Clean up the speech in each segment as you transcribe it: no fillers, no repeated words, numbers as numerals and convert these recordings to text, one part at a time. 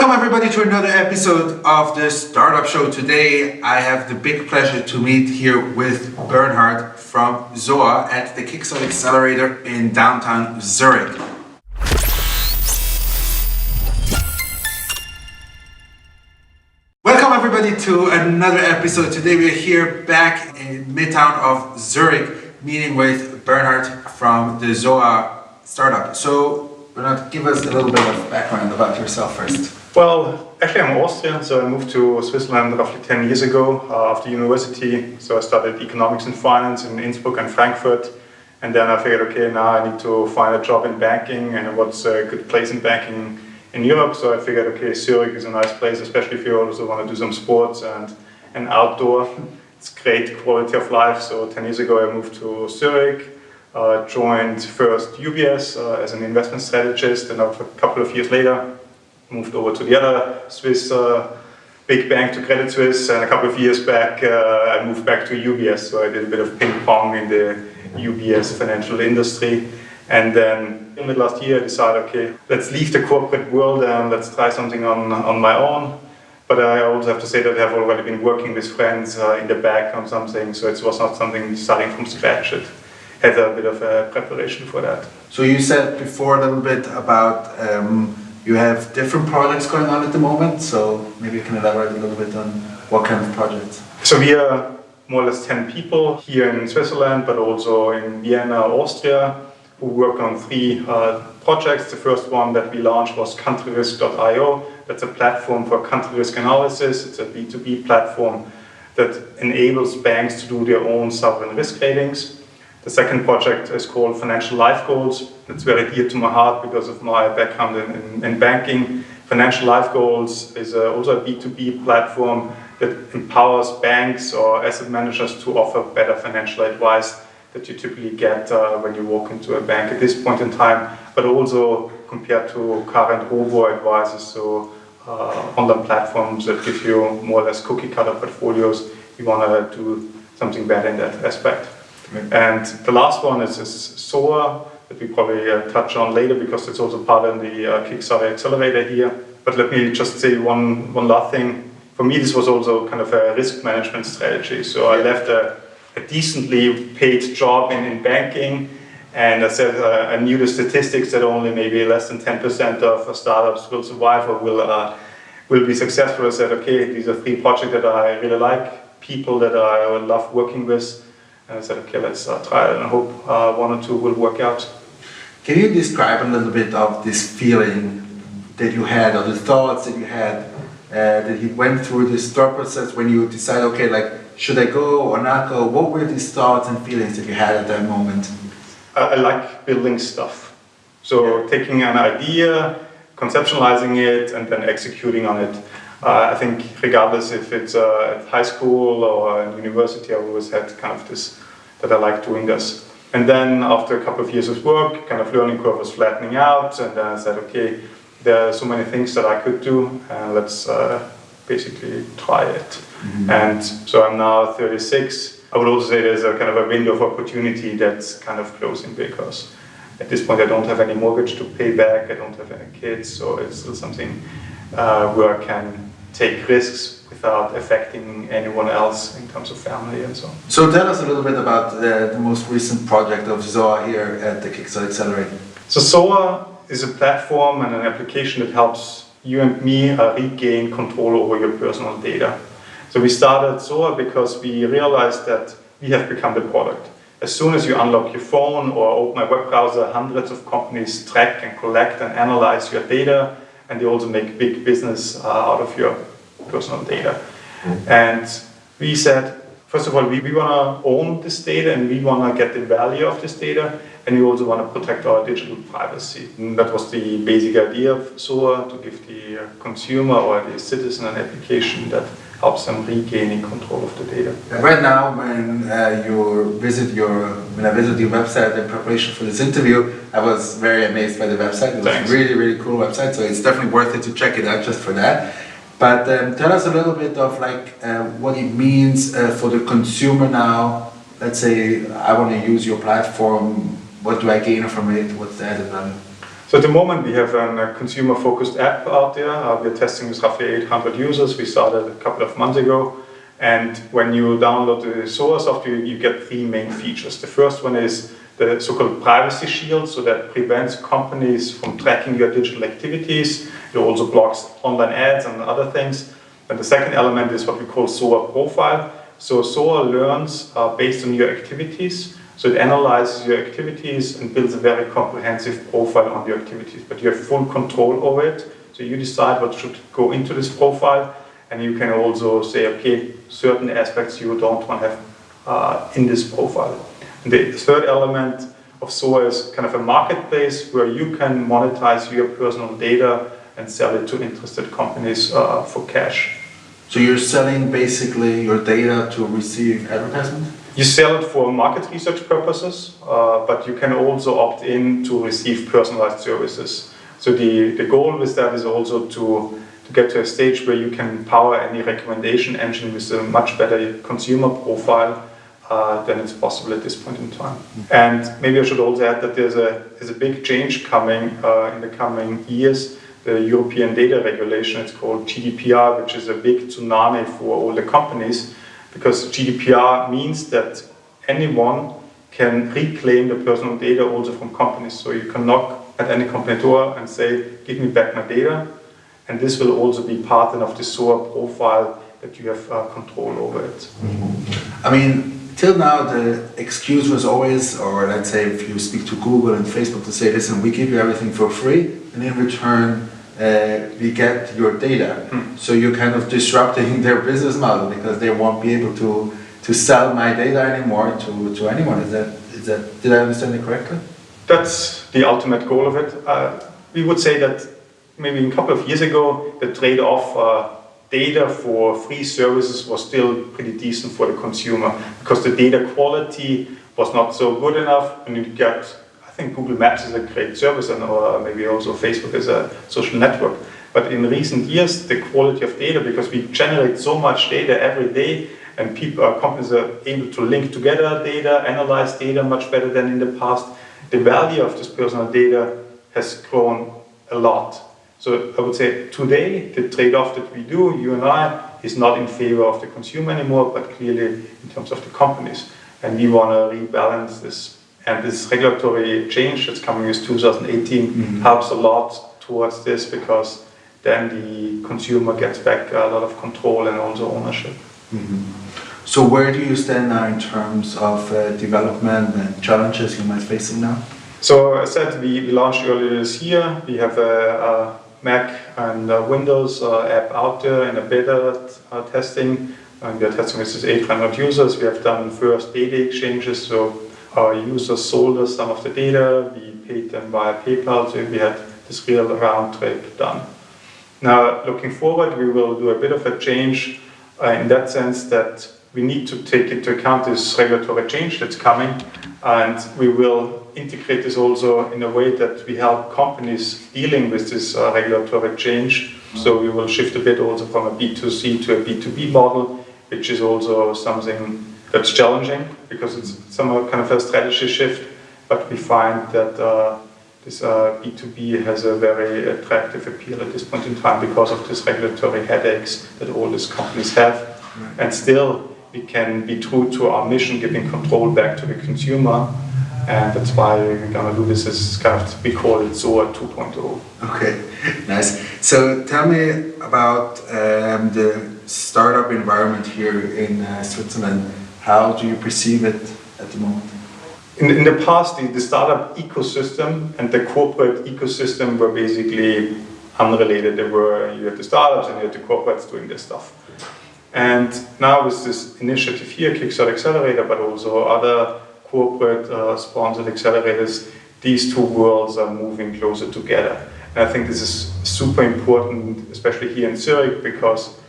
Welcome everybody to another episode of the Startup Show. Today I have the big pleasure to meet here with Bernhard from ZOA at the Kickstart Accelerator in downtown Zurich. Welcome everybody to another episode. Today we are here back in Midtown of Zurich meeting with Bernhard from the ZOA startup. So Bernhard, give us a little bit of background about yourself first. Well, actually I'm Austrian, so I moved to Switzerland roughly 10 years ago after university. So I studied economics and finance in Innsbruck and Frankfurt. And then I figured, okay, now I need to find a job in banking and what's a good place in banking in Europe. So I figured, okay, Zurich is a nice place, especially if you also want to do some sports and outdoor. It's great quality of life. So 10 years ago I moved to Zurich. Joined first UBS as an investment strategist, and a couple of years later moved over to the other Swiss big bank, to Credit Suisse, and a couple of years back I moved back to UBS, so I did a bit of ping pong in the UBS financial industry. And then in the last year I decided, okay, let's leave the corporate world and let's try something on my own. But I also have to say that I have already been working with friends in the back on something, so it was not something starting from scratch. It had a bit of a preparation for that. So you said before a little bit about you have different projects going on at the moment, so maybe you can elaborate a little bit on what kind of projects. So we are more or less 10 people here in Switzerland, but also in Vienna, Austria, who work on 3 projects. The first one that we launched was countryrisk.io. That's a platform for country risk analysis. It's a B2B platform that enables banks to do their own sovereign risk ratings. The second project is called Financial Life Goals. It's very dear to my heart because of my background in banking. Financial Life Goals is also a B2B platform that empowers banks or asset managers to offer better financial advice that you typically get when you walk into a bank at this point in time, but also compared to current robo-advisors, so online platforms that give you more or less cookie-cutter portfolios. You want to do something better in that aspect. And the last one is ZOA, that we probably touch on later because it's also part of the Kickstarter Accelerator here. But let me just say one last thing. For me, this was also kind of a risk management strategy. So I left a decently paid job in banking, and I said I knew the statistics that only maybe less than 10% of startups will survive or will be successful. I said, okay, these are 3 projects that I really like, people that I love working with. And I said, okay, let's try it, and I hope 1 or 2 will work out. Can you describe a little bit of this feeling that you had, or the thoughts that you had, that you went through this thought process when you decided, okay, like, should I go or not go? What were these thoughts and feelings that you had at that moment? I like building stuff. So taking an idea, conceptualizing it, and then executing on it. I think regardless if it's at high school or in university, I've always had kind of this, that I like doing this. And then after a couple of years of work, kind of learning curve was flattening out, and then I said, okay, there are so many things that I could do, and let's basically try it. Mm-hmm. And so I'm now 36. I would also say there's a kind of a window of opportunity that's kind of closing, because at this point I don't have any mortgage to pay back, I don't have any kids, so it's still something where I can take risks without affecting anyone else in terms of family and so on. So tell us a little bit about the most recent project of ZOA here at the Kickstart Accelerator. So ZOA is a platform and an application that helps you and me regain control over your personal data. So we started ZOA because we realized that we have become the product. As soon as you unlock your phone or open a web browser, hundreds of companies track and collect and analyze your data, and they also make big business out of your personal data. And we said, first of all, we want to own this data and we want to get the value of this data, and we also want to protect our digital privacy. And that was the basic idea of ZOA, to give the consumer or the citizen an application that helps them regaining control of the data. And right now, when I visit your website in preparation for this interview, I was very amazed by the website. It was a really, really cool website, so it's definitely worth it to check it out just for that. But tell us a little bit of what it means for the consumer now. Let's say I want to use your platform. What do I gain from it? What's the added value? So at the moment we have a consumer-focused app out there. We're testing with roughly 800 users. We started a couple of months ago. And when you download the SOA software, you get three main features. The first one is the so-called privacy shield, so that prevents companies from tracking your digital activities. It also blocks online ads and other things. And the second element is what we call SOA profile. So SOA learns based on your activities. So it analyzes your activities and builds a very comprehensive profile on your activities. But you have full control over it. So you decide what should go into this profile. And you can also say, okay, certain aspects you don't want to have in this profile. And the third element of SOA is kind of a marketplace where you can monetize your personal data and sell it to interested companies for cash. So you're selling basically your data to receive advertisement? You sell it for market research purposes, but you can also opt in to receive personalized services. So the goal with that is also to get to a stage where you can power any recommendation engine with a much better consumer profile than it's possible at this point in time. And maybe I should also add that there's a big change coming in the coming years. The European data regulation, it's called GDPR, which is a big tsunami for all the companies, because GDPR means that anyone can reclaim the personal data also from companies. So you can knock at any company door and say, give me back my data. And this will also be part of the SOA profile that you have control over it. I mean, till now the excuse was always, or let's say if you speak to Google and Facebook to say, listen, we give you everything for free, and in return we get your data. So you're kind of disrupting their business model because they won't be able to sell my data anymore to anyone. Is that, did I understand it correctly? That's the ultimate goal of it. We would say that maybe a couple of years ago, the trade-off data for free services was still pretty decent for the consumer because the data quality was not so good enough, and you get, I think Google Maps is a great service, and or maybe also Facebook is a social network. But in recent years, the quality of data, because we generate so much data every day, and companies are able to link together data, analyze data much better than in the past, the value of this personal data has grown a lot. So I would say today, the trade-off that we do, you and I, is not in favor of the consumer anymore, but clearly in terms of the companies. And we want to rebalance this. And this regulatory change that's coming with 2018 helps a lot towards this, because then the consumer gets back a lot of control and also ownership. So where do you stand now in terms of development and challenges you might be facing now? So as I said, we launched earlier this year. We have a Mac and Windows app out there in a beta testing, and we are testing with 800 users. We have done first data exchanges, so our users sold us some of the data. We paid them via PayPal, so we had this real round trip done. Now, looking forward, we will do a bit of a change in that sense that we need to take into account this regulatory change that's coming, and we will integrate this also in a way that we help companies dealing with this regulatory change. So we will shift a bit also from a B2C to a B2B model, which is also something that's challenging because it's somewhat kind of a strategy shift, but we find that this B2B has a very attractive appeal at this point in time because of this regulatory headaches that all these companies have. And still, we can be true to our mission, giving control back to the consumer. And that's why we're going to do this as kind of, we call it SOA 2.0. Okay, nice. So tell me about the startup environment here in Switzerland. How do you perceive it at the moment? In the past, the startup ecosystem and the corporate ecosystem were basically unrelated. You had the startups and you had the corporates doing this stuff. And now with this initiative here, Kickstart Accelerator, but also other corporate sponsored accelerators, these two worlds are moving closer together. And I think this is super important, especially here in Zurich, because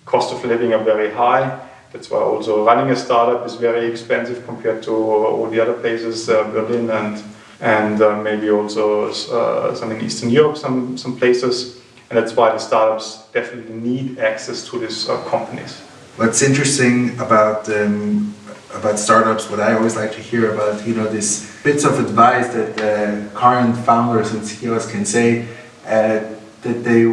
cost of living are very high. That's why also running a startup is very expensive compared to all the other places, Berlin and maybe also some in Eastern Europe, some places. And that's why the startups definitely need access to these companies. What's interesting about about startups, what I always like to hear about, these bits of advice that current founders and CEOs can say that they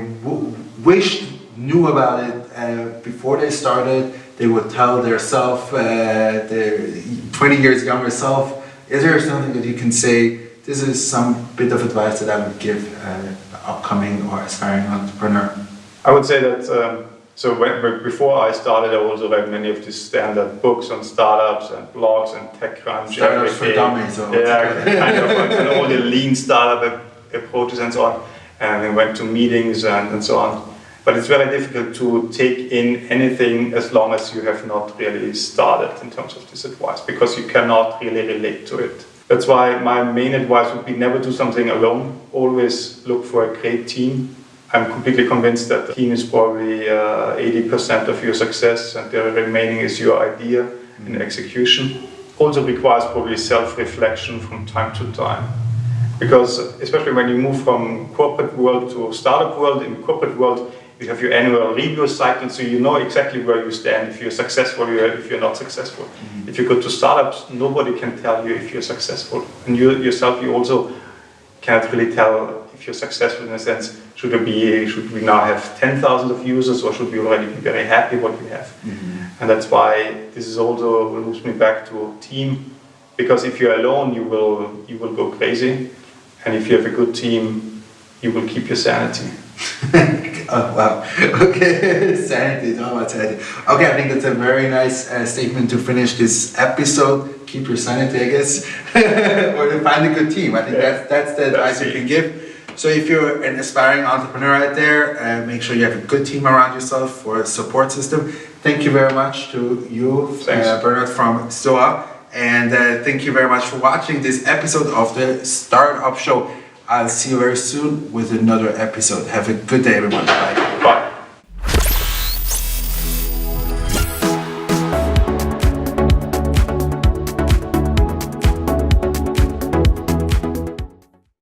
wished knew about it before they started. They would tell their 20 years younger self. Is there something that you can say, this is some bit of advice that I would give upcoming or aspiring entrepreneur? I would say that, before I started, I also read many of these standard books on startups and blogs and TechCrunch. Startups for dummies. And all the lean startup approaches and so on. And I went to meetings and so on. But it's very difficult to take in anything as long as you have not really started in terms of this advice, because you cannot really relate to it. That's why my main advice would be never do something alone. Always look for a great team. I'm completely convinced that the team is probably 80% of your success, and the remaining is your idea and execution. Also requires probably self-reflection from time to time. Because especially when you move from corporate world to startup world, in the corporate world, you have your annual review cycle, so you know exactly where you stand, if you're successful or if you're not successful. If you go to startups, nobody can tell you if you're successful. And you yourself, you also cannot really tell if you're successful in a sense, should we now have 10,000 of users, or should we already be very happy what we have? And that's why this is also moves me back to team, because if you're alone, you will go crazy. And if you have a good team, you will keep your sanity. Oh, wow. Okay, sanity, it's all about sanity. Okay, I think that's a very nice statement to finish this episode. Keep your sanity, I guess. Or to find a good team. I think that's the advice you can give. So if you're an aspiring entrepreneur out there, make sure you have a good team around yourself for a support system. Thank you very much to you, Bernhard from SOA. And thank you very much for watching this episode of the Startup Show. I'll see you very soon with another episode. Have a good day, everyone. Bye.